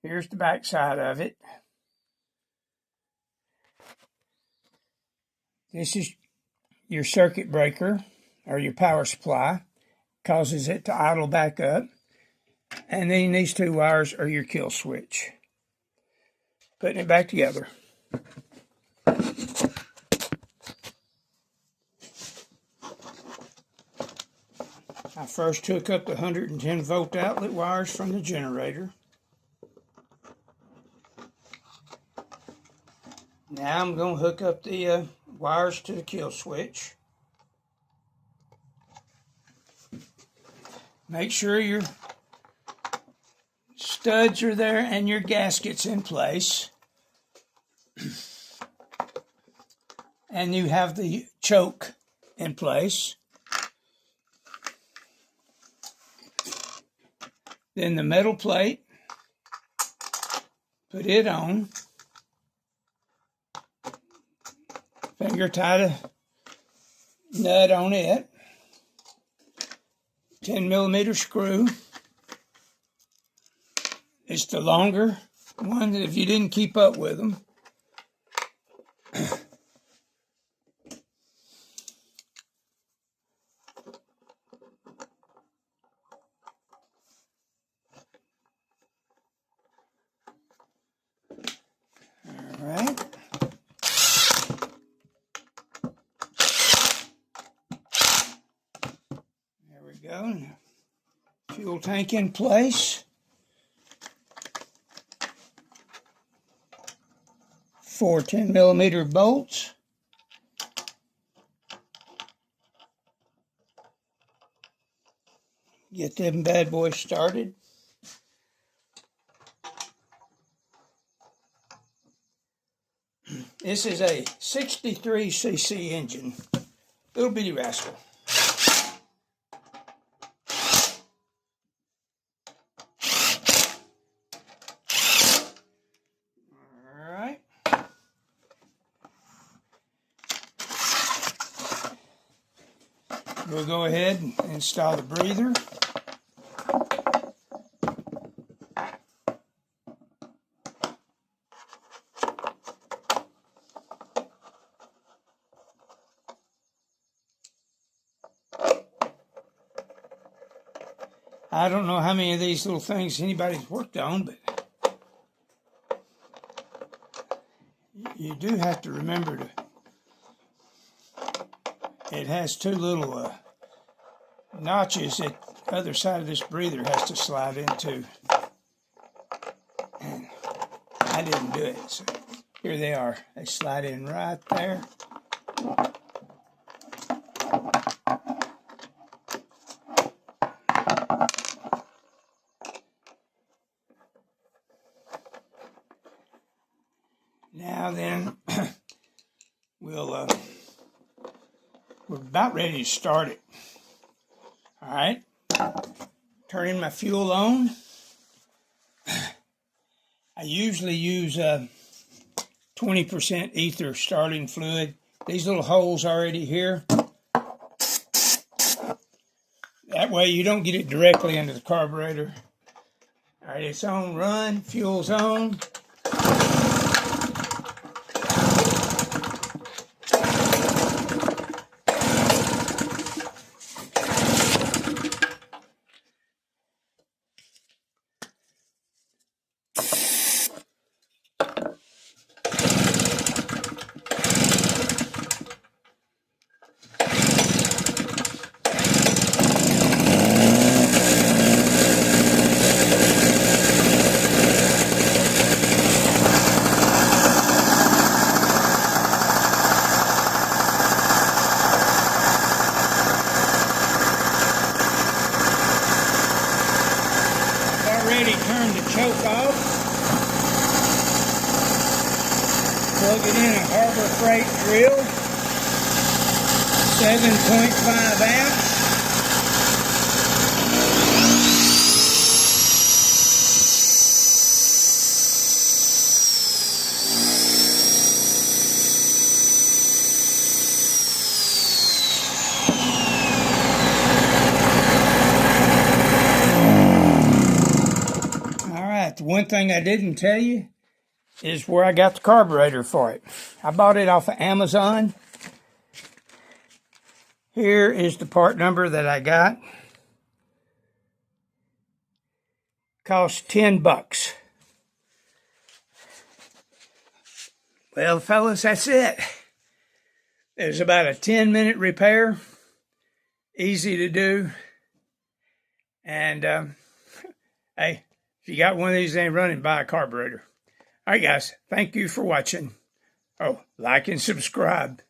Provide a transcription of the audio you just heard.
Here's the back side of it. This is your circuit breaker or your power supply. Causes it to idle back up. And then these two wires are your kill switch. Putting it back together. I first took up the 110 volt outlet wires from the generator. Now I'm going to hook up the wires to the kill switch. Make sure your studs are there and your gasket's in place. And you have the choke in place. Then the metal plate, put it on. Finger tight a nut on it. 10mm screw. It's the longer one that if you didn't keep up with them. Alright. There we go. Fuel tank in place. 4 10mm bolts. Get them bad boys started. This is a 63cc engine. Little bitty rascal. Alright. We'll go ahead and install the breather. I don't know how many of these little things anybody's worked on, but you do have to remember to, it has two little notches that the other side of this breather has to slide into. And I didn't do it, so here they are. They slide in right there. Now then, we're about ready to start it. All right, turning my fuel on. I usually use 20% ether starting fluid. These little holes already here. That way you don't get it directly into the carburetor. All right, it's on run, fuel's on. Turn the choke off. Plug it in a Harbor Freight drill. 7.5 amps. But the one thing I didn't tell you is where I got the carburetor for it. I bought it off of Amazon. Here is the part number that I got. Cost $10. Well, fellas, that's it. It was about a 10-minute repair. Easy to do. And, hey, if you got one of these that ain't running, buy a carburetor. All right, guys. Thank you for watching. Oh, like and subscribe.